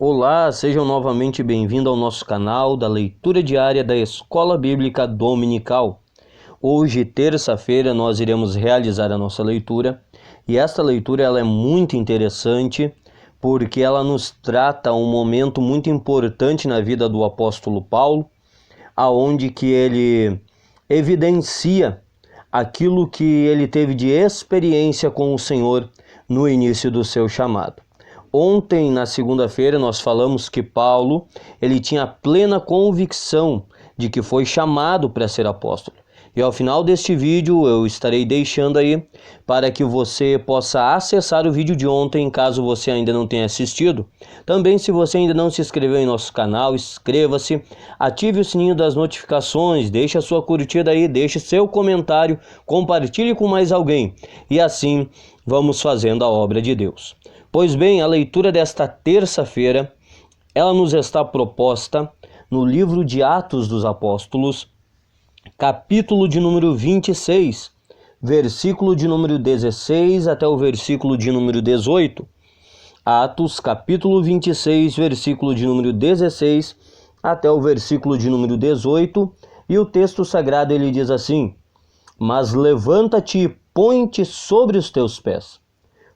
Olá, sejam novamente bem-vindos ao nosso canal da leitura diária da Escola Bíblica Dominical. Hoje, terça-feira, nós iremos realizar a nossa leitura e esta leitura ela é muito interessante porque ela nos trata um momento muito importante na vida do apóstolo Paulo, aonde que ele evidencia aquilo que ele teve de experiência com o Senhor no início do seu chamado. Ontem, na segunda-feira, nós falamos que Paulo ele tinha plena convicção de que foi chamado para ser apóstolo. E ao final deste vídeo eu estarei deixando aí para que você possa acessar o vídeo de ontem, caso você ainda não tenha assistido. Também, se você ainda não se inscreveu em nosso canal, inscreva-se, ative o sininho das notificações, deixe a sua curtida aí, deixe seu comentário, compartilhe com mais alguém. E assim vamos fazendo a obra de Deus. Pois bem, a leitura desta terça-feira, ela nos está proposta no livro de Atos dos Apóstolos, capítulo de número 26, versículo de número 16 até o versículo de número 18. Atos, capítulo 26, versículo de número 16 até o versículo de número 18. E o texto sagrado ele diz assim: Mas levanta-te e põe-te sobre os teus pés,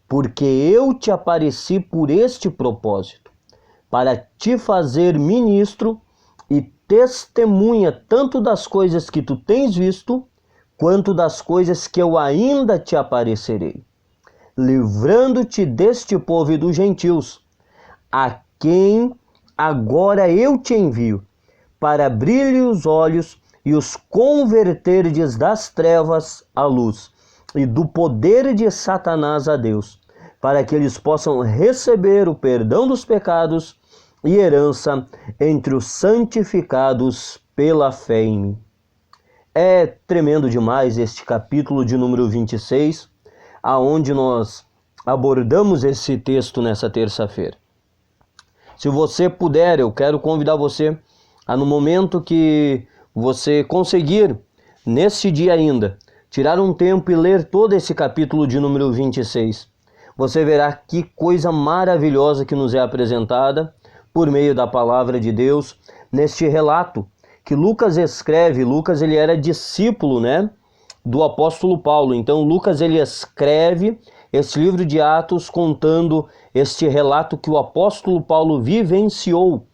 porque eu te apareci por este propósito, para te fazer ministro e testemunha tanto das coisas que tu tens visto, quanto das coisas que eu ainda te aparecerei, livrando-te deste povo e dos gentios, a quem agora eu te envio, para abrir-lhe os olhos e os converterdes das trevas à luz, e do poder de Satanás a Deus, para que eles possam receber o perdão dos pecados e herança entre os santificados pela fé em mim. É tremendo demais este capítulo de número 26, aonde nós abordamos esse texto nessa terça-feira. Se você puder, eu quero convidar você a, no momento que você conseguir, nesse dia ainda, tirar um tempo e ler todo esse capítulo de número 26. Você verá que coisa maravilhosa que nos é apresentada por meio da palavra de Deus neste relato que Lucas escreve. Lucas ele era discípulo, do apóstolo Paulo. Então Lucas ele escreve esse livro de Atos contando este relato que o apóstolo Paulo vivenciou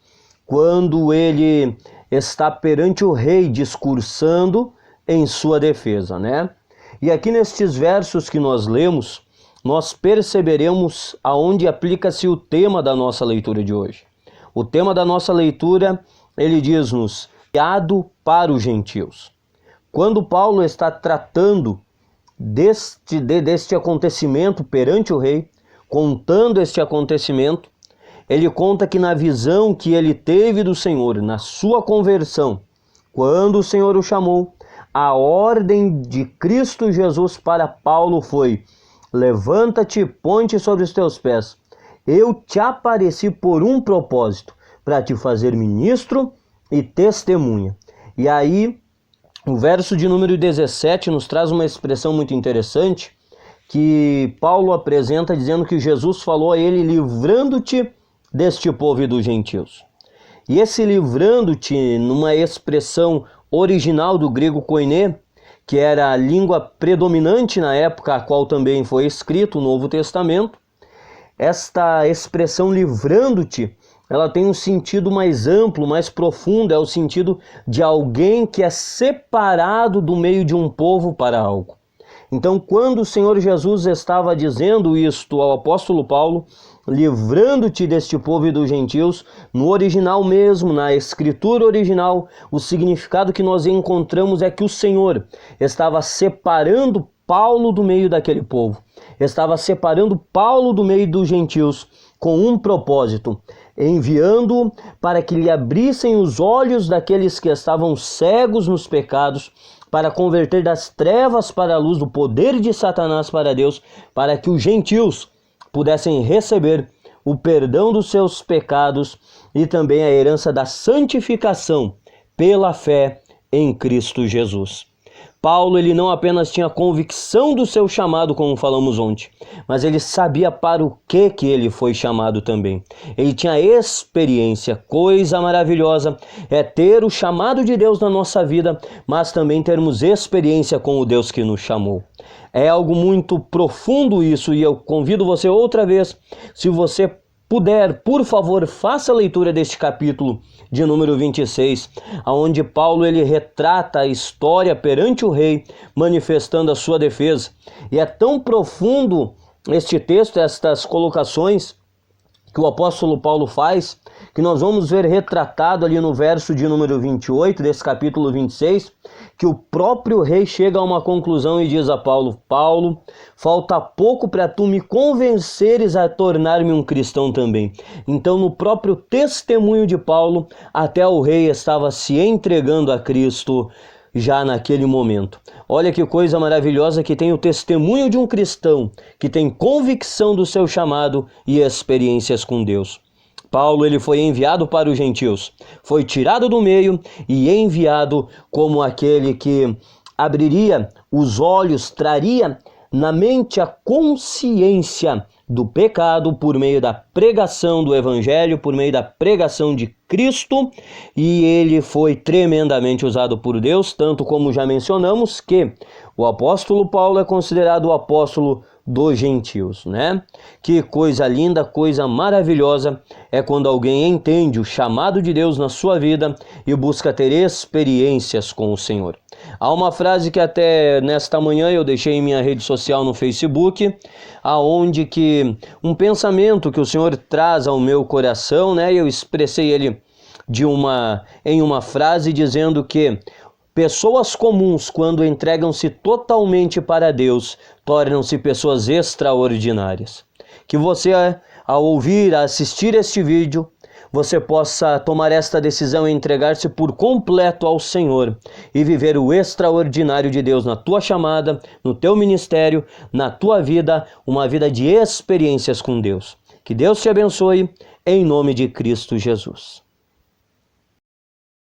quando ele está perante o rei discursando em sua defesa, E aqui nestes versos que nós lemos, nós perceberemos aonde aplica-se o tema da nossa leitura de hoje. O tema da nossa leitura, ele diz-nos, enviado para os gentios. Quando Paulo está tratando deste acontecimento perante o rei, contando este acontecimento, ele conta que na visão que ele teve do Senhor, na sua conversão, quando o Senhor o chamou, a ordem de Cristo Jesus para Paulo foi: levanta-te e põe-te sobre os teus pés. Eu te apareci por um propósito, para te fazer ministro e testemunha. E aí, o verso de número 17 nos traz uma expressão muito interessante, que Paulo apresenta dizendo que Jesus falou a ele, livrando-te deste povo e dos gentios. E esse livrando-te, numa expressão original do grego koiné, que era a língua predominante na época a qual também foi escrito o Novo Testamento, esta expressão livrando-te, ela tem um sentido mais amplo, mais profundo, é o sentido de alguém que é separado do meio de um povo para algo. Então, quando o Senhor Jesus estava dizendo isto ao apóstolo Paulo, livrando-te deste povo e dos gentios, no original mesmo, na escritura original, o significado que nós encontramos é que o Senhor estava separando Paulo do meio daquele povo, estava separando Paulo do meio dos gentios com um propósito, enviando-o para que lhe abrissem os olhos daqueles que estavam cegos nos pecados, para converter das trevas para a luz, do poder de Satanás para Deus, para que os gentios pudessem receber o perdão dos seus pecados e também a herança da santificação pela fé em Cristo Jesus. Paulo, ele não apenas tinha convicção do seu chamado, como falamos ontem, mas ele sabia para o que ele foi chamado também. Ele tinha experiência. Coisa maravilhosa é ter o chamado de Deus na nossa vida, mas também termos experiência com o Deus que nos chamou. É algo muito profundo isso, e eu convido você outra vez, se você puder, por favor, faça a leitura deste capítulo de número 26, onde Paulo ele retrata a história perante o rei, manifestando a sua defesa. E é tão profundo este texto, estas colocações que o apóstolo Paulo faz, que nós vamos ver retratado ali no verso de número 28 desse capítulo 26, que o próprio rei chega a uma conclusão e diz a Paulo: Paulo, falta pouco para tu me convenceres a tornar-me um cristão também. Então, no próprio testemunho de Paulo, até o rei estava se entregando a Cristo já naquele momento. Olha que coisa maravilhosa que tem o testemunho de um cristão que tem convicção do seu chamado e experiências com Deus. Paulo ele foi enviado para os gentios, foi tirado do meio e enviado como aquele que abriria os olhos, traria na mente a consciência do pecado por meio da pregação do Evangelho, por meio da pregação de Cristo, e ele foi tremendamente usado por Deus, tanto como já mencionamos que o apóstolo Paulo é considerado o apóstolo dos gentios, né? Que coisa linda, coisa maravilhosa é quando alguém entende o chamado de Deus na sua vida e busca ter experiências com o Senhor. Há uma frase que até nesta manhã eu deixei em minha rede social no Facebook, aonde que um pensamento que o Senhor traz ao meu coração, né? Eu expressei ele em uma frase dizendo que pessoas comuns, quando entregam-se totalmente para Deus, tornam-se pessoas extraordinárias. Que você, ao ouvir, a assistir este vídeo, você possa tomar esta decisão e entregar-se por completo ao Senhor e viver o extraordinário de Deus na tua chamada, no teu ministério, na tua vida, uma vida de experiências com Deus. Que Deus te abençoe, em nome de Cristo Jesus.